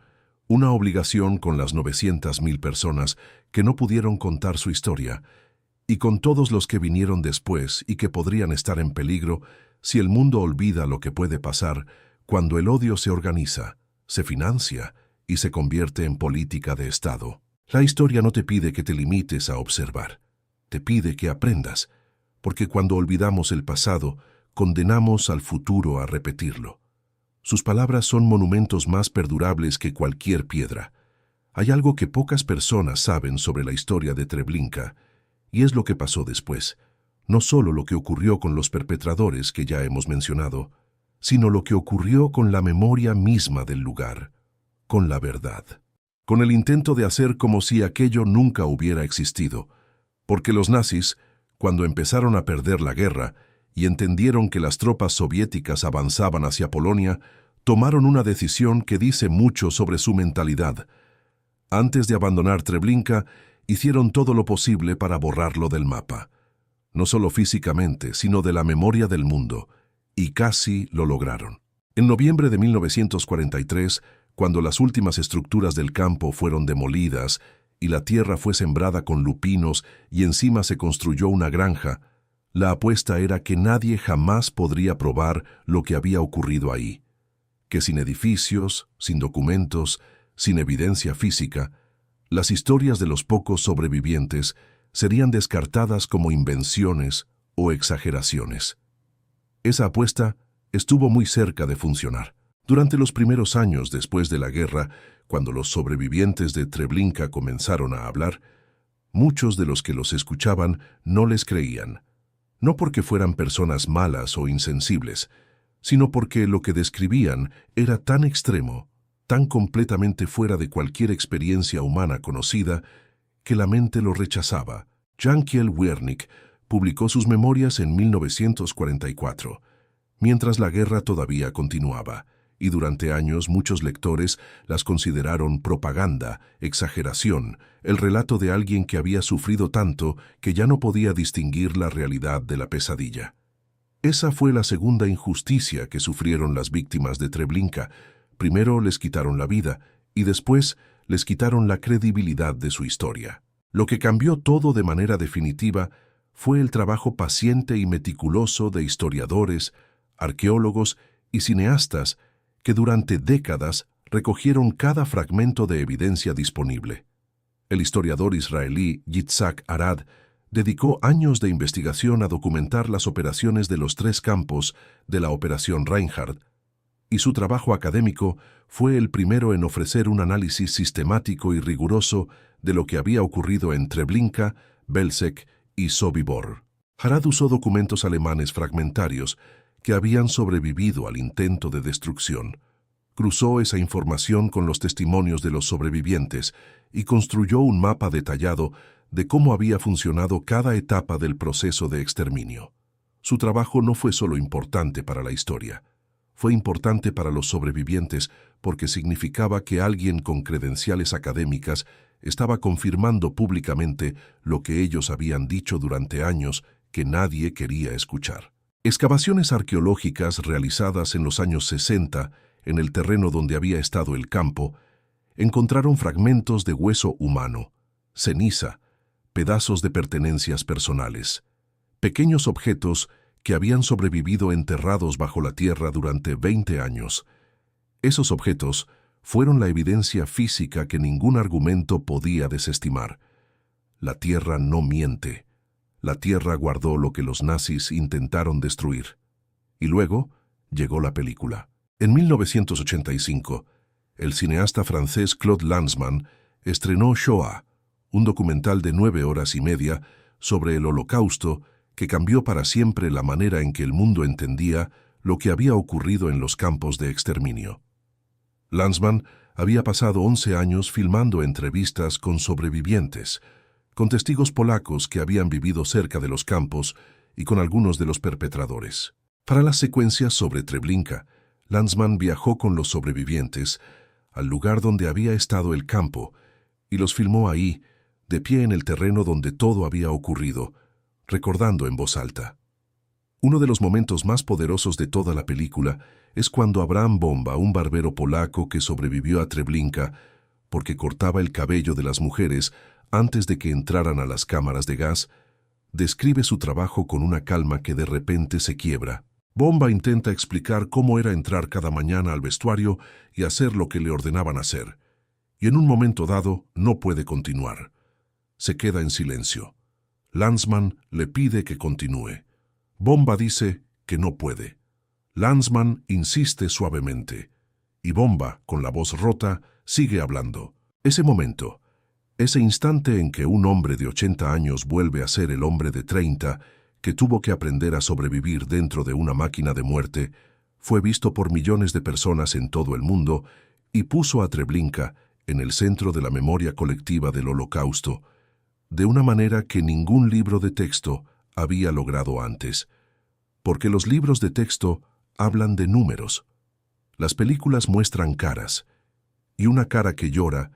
con las 900.000 personas que no pudieron contar su historia, y con todos los que vinieron después y que podrían estar en peligro si el mundo olvida lo que puede pasar cuando el odio se organiza, se financia y se convierte en política de Estado. La historia no te pide que te limites a observar, te pide que aprendas, porque cuando olvidamos el pasado, condenamos al futuro a repetirlo. Sus palabras son monumentos más perdurables que cualquier piedra. Hay algo que pocas personas saben sobre la historia de Treblinka, y es lo que pasó después. No solo lo que ocurrió con los perpetradores que ya hemos mencionado, sino lo que ocurrió con la memoria misma del lugar, con la verdad, con el intento de hacer como si aquello nunca hubiera existido, porque los nazis, cuando empezaron a perder la guerra y entendieron que las tropas soviéticas avanzaban hacia Polonia, tomaron una decisión que dice mucho sobre su mentalidad. Antes de abandonar Treblinka, hicieron todo lo posible para borrarlo del mapa, no solo físicamente, sino de la memoria del mundo, y casi lo lograron. En noviembre de 1943, cuando las últimas estructuras del campo fueron demolidas y la tierra fue sembrada con lupinos y encima se construyó una granja, la apuesta era que nadie jamás podría probar lo que había ocurrido ahí, que sin edificios, sin documentos, sin evidencia física, las historias de los pocos sobrevivientes serían descartadas como invenciones o exageraciones. Esa apuesta estuvo muy cerca de funcionar. Durante los primeros años después de la guerra, cuando los sobrevivientes de Treblinka comenzaron a hablar, muchos de los que los escuchaban no les creían, no porque fueran personas malas o insensibles, sino porque lo que describían era tan extremo, tan completamente fuera de cualquier experiencia humana conocida, que la mente lo rechazaba. Jankiel Wernick publicó sus memorias en 1944, mientras la guerra todavía continuaba, y durante años muchos lectores las consideraron propaganda, exageración, el relato de alguien que había sufrido tanto que ya no podía distinguir la realidad de la pesadilla. Esa fue la segunda injusticia que sufrieron las víctimas de Treblinka. Primero les quitaron la vida y después les quitaron la credibilidad de su historia. Lo que cambió todo de manera definitiva fue el trabajo paciente y meticuloso de historiadores, arqueólogos y cineastas que durante décadas recogieron cada fragmento de evidencia disponible. El historiador israelí Yitzhak Arad dedicó años de investigación a documentar las operaciones de los 3 campos de la Operación Reinhard, y su trabajo académico fue el primero en ofrecer un análisis sistemático y riguroso de lo que había ocurrido en Treblinka, Belzec y Sobibor. Arad usó documentos alemanes fragmentarios que habían sobrevivido al intento de destrucción. Cruzó esa información con los testimonios de los sobrevivientes y construyó un mapa detallado de cómo había funcionado cada etapa del proceso de exterminio. Su trabajo no fue solo importante para la historia, fue importante para los sobrevivientes porque significaba que alguien con credenciales académicas estaba confirmando públicamente lo que ellos habían dicho durante años que nadie quería escuchar. Excavaciones arqueológicas realizadas en los años 60 en el terreno donde había estado el campo encontraron fragmentos de hueso humano, ceniza, pedazos de pertenencias personales, pequeños objetos que habían sobrevivido enterrados bajo la tierra durante 20 años. Esos objetos fueron la evidencia física que ningún argumento podía desestimar. La tierra no miente. La tierra guardó lo que los nazis intentaron destruir. Y luego llegó la película. En 1985, el cineasta francés Claude Lanzmann estrenó Shoah, un documental de 9 horas y media sobre el Holocausto que cambió para siempre la manera en que el mundo entendía lo que había ocurrido en los campos de exterminio. Lanzmann había pasado 11 años filmando entrevistas con sobrevivientes, con testigos polacos que habían vivido cerca de los campos y con algunos de los perpetradores. Para las secuencias sobre Treblinka, Lanzmann viajó con los sobrevivientes al lugar donde había estado el campo y los filmó ahí, de pie en el terreno donde todo había ocurrido, recordando en voz alta. Uno de los momentos más poderosos de toda la película es cuando Abraham Bomba, un barbero polaco que sobrevivió a Treblinka porque cortaba el cabello de las mujeres antes de que entraran a las cámaras de gas, describe su trabajo con una calma que de repente se quiebra. Bomba intenta explicar cómo era entrar cada mañana al vestuario y hacer lo que le ordenaban hacer, y en un momento dado no puede continuar. Se queda en silencio. Lanzmann le pide que continúe. Bomba dice que no puede. Lanzmann insiste suavemente, y Bomba, con la voz rota, sigue hablando. Ese momento, ese instante en que un hombre de 80 años vuelve a ser el hombre de 30, que tuvo que aprender a sobrevivir dentro de una máquina de muerte, fue visto por millones de personas en todo el mundo y puso a Treblinka en el centro de la memoria colectiva del Holocausto, de una manera que ningún libro de texto había logrado antes, porque los libros de texto hablan de números. Las películas muestran caras, y una cara que llora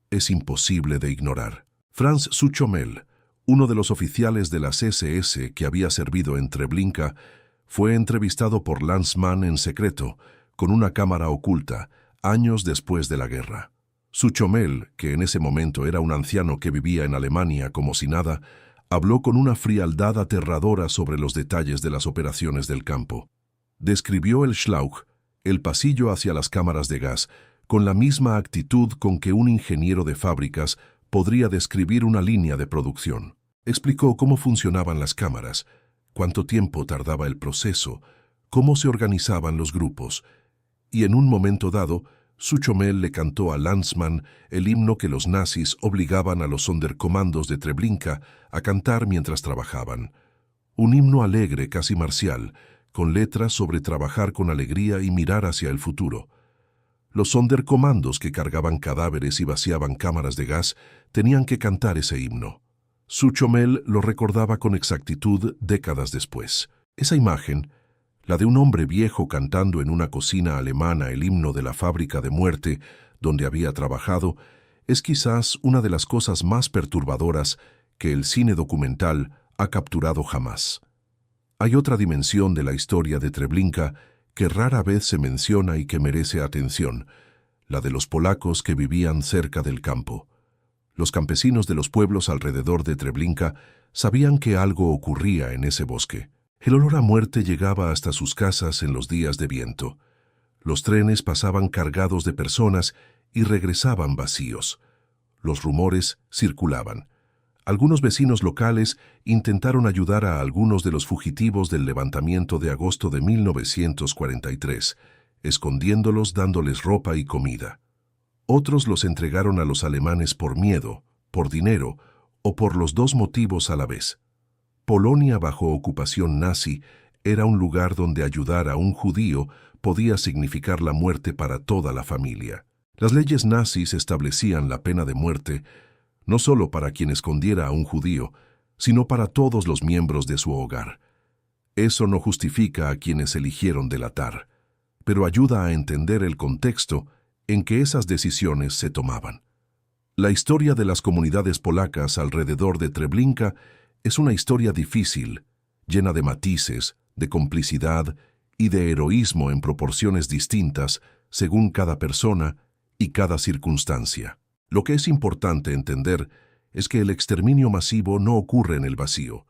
es imposible de ignorar. Franz Suchomel, uno de los oficiales de las SS que había servido en Treblinka, fue entrevistado por Lanzmann en secreto, con una cámara oculta, años después de la guerra. Suchomel, que en ese momento era un anciano que vivía en Alemania como si nada, habló con una frialdad aterradora sobre los detalles de las operaciones del campo. Describió el Schlauch, el pasillo hacia las cámaras de gas, con la misma actitud con que un ingeniero de fábricas podría describir una línea de producción. Explicó cómo funcionaban las cámaras, cuánto tiempo tardaba el proceso, cómo se organizaban los grupos, y en un momento dado, Suchomel le cantó a Lanzmann el himno que los nazis obligaban a los Sonderkommandos de Treblinka a cantar mientras trabajaban. Un himno alegre, casi marcial, con letras sobre trabajar con alegría y mirar hacia el futuro. Los Sonderkommandos que cargaban cadáveres y vaciaban cámaras de gas tenían que cantar ese himno. Suchomel lo recordaba con exactitud décadas después. Esa imagen, La de un hombre viejo cantando en una cocina alemana el himno de la fábrica de muerte donde había trabajado es quizás una de las cosas más perturbadoras que el cine documental ha capturado jamás. Hay otra dimensión de la historia de Treblinka que rara vez se menciona y que merece atención, la de los polacos que vivían cerca del campo. Los campesinos de los pueblos alrededor de Treblinka sabían que algo ocurría en ese bosque. El olor a muerte llegaba hasta sus casas en los días de viento. Los trenes pasaban cargados de personas y regresaban vacíos. Los rumores circulaban. Algunos vecinos locales intentaron ayudar a algunos de los fugitivos del levantamiento de agosto de 1943, escondiéndolos dándoles ropa y comida. Otros los entregaron a los alemanes por miedo, por dinero o por los dos motivos a la vez. Polonia bajo ocupación nazi era un lugar donde ayudar a un judío podía significar la muerte para toda la familia. Las leyes nazis establecían la pena de muerte no solo para quien escondiera a un judío, sino para todos los miembros de su hogar. Eso no justifica a quienes eligieron delatar, pero ayuda a entender el contexto en que esas decisiones se tomaban. La historia de las comunidades polacas alrededor de Treblinka es una historia difícil, llena de matices, de complicidad y de heroísmo en proporciones distintas según cada persona y cada circunstancia. Lo que es importante entender es que el exterminio masivo no ocurre en el vacío.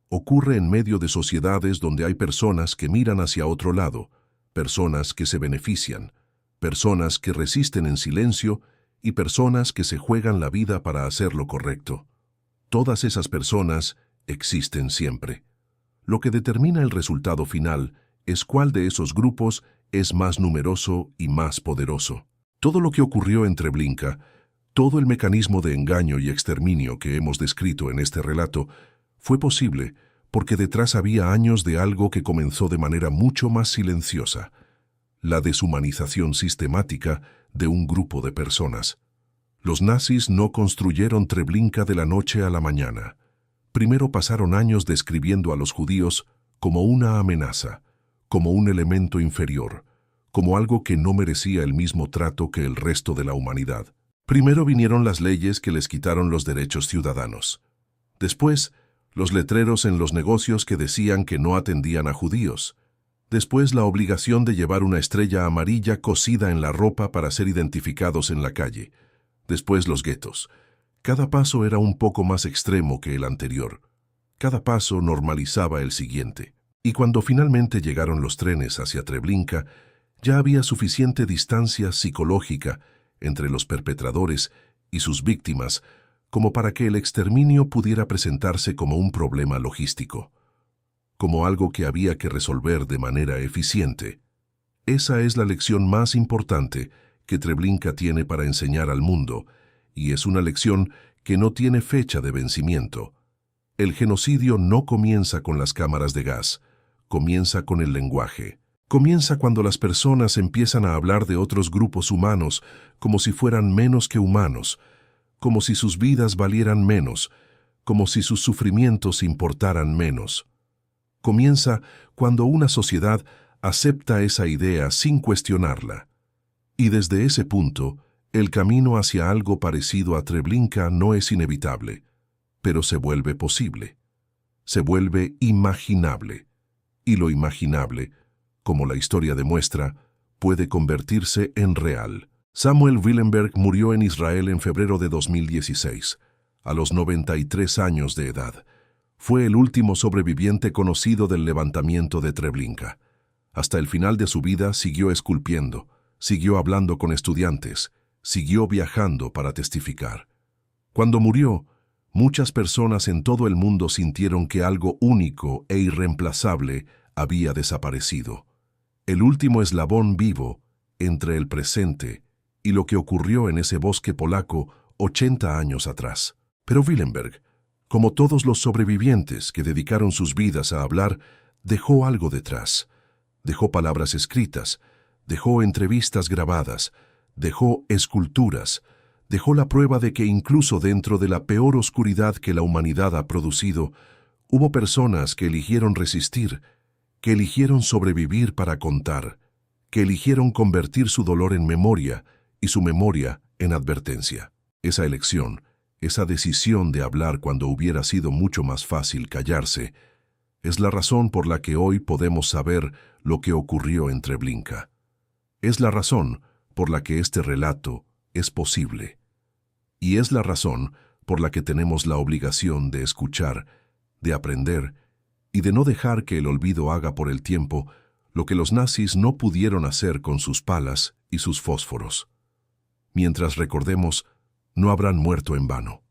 Ocurre en medio de sociedades donde hay personas que miran hacia otro lado, personas que se benefician, personas que resisten en silencio y personas que se juegan la vida para hacer lo correcto. Todas esas personas existen siempre. Lo que determina el resultado final es cuál de esos grupos es más numeroso y más poderoso. Todo lo que ocurrió en Treblinka, todo el mecanismo de engaño y exterminio que hemos descrito en este relato, fue posible porque detrás había años de algo que comenzó de manera mucho más silenciosa, la deshumanización sistemática de un grupo de personas. Los nazis no construyeron Treblinka de la noche a la mañana. Primero pasaron años describiendo a los judíos como una amenaza, como un elemento inferior, como algo que no merecía el mismo trato que el resto de la humanidad. Primero vinieron las leyes que les quitaron los derechos ciudadanos. Después, los letreros en los negocios que decían que no atendían a judíos. Después, la obligación de llevar una estrella amarilla cosida en la ropa para ser identificados en la calle. Después, los guetos. Cada paso era un poco más extremo que el anterior. Cada paso normalizaba el siguiente. Y cuando finalmente llegaron los trenes hacia Treblinka, ya había suficiente distancia psicológica entre los perpetradores y sus víctimas como para que el exterminio pudiera presentarse como un problema logístico, como algo que había que resolver de manera eficiente. Esa es la lección más importante que Treblinka tiene para enseñar al mundo, y es una lección que no tiene fecha de vencimiento. El genocidio no comienza con las cámaras de gas, comienza con el lenguaje. Comienza cuando las personas empiezan a hablar de otros grupos humanos como si fueran menos que humanos, como si sus vidas valieran menos, como si sus sufrimientos importaran menos. Comienza cuando una sociedad acepta esa idea sin cuestionarla. Y desde ese punto, el camino hacia algo parecido a Treblinka no es inevitable, pero se vuelve posible. Se vuelve imaginable. Y lo imaginable, como la historia demuestra, puede convertirse en real. Samuel Willenberg murió en Israel en febrero de 2016, a los 93 años de edad. Fue el último sobreviviente conocido del levantamiento de Treblinka. Hasta el final de su vida siguió esculpiendo, siguió hablando con estudiantes, siguió viajando para testificar. Cuando murió, muchas personas en todo el mundo sintieron que algo único e irreemplazable había desaparecido. El último eslabón vivo entre el presente y lo que ocurrió en ese bosque polaco 80 años atrás. Pero Willenberg, como todos los sobrevivientes que dedicaron sus vidas a hablar, dejó algo detrás. Dejó palabras escritas, dejó entrevistas grabadas, dejó esculturas, dejó la prueba de que incluso dentro de la peor oscuridad que la humanidad ha producido, hubo personas que eligieron resistir, que eligieron sobrevivir para contar, que eligieron convertir su dolor en memoria y su memoria en advertencia. Esa elección, esa decisión de hablar cuando hubiera sido mucho más fácil callarse, es la razón por la que hoy podemos saber lo que ocurrió en Treblinka. Es la razón por la que este relato es posible. Y es la razón por la que tenemos la obligación de escuchar, de aprender y de no dejar que el olvido haga por el tiempo lo que los nazis no pudieron hacer con sus palas y sus fósforos. Mientras recordemos, no habrán muerto en vano.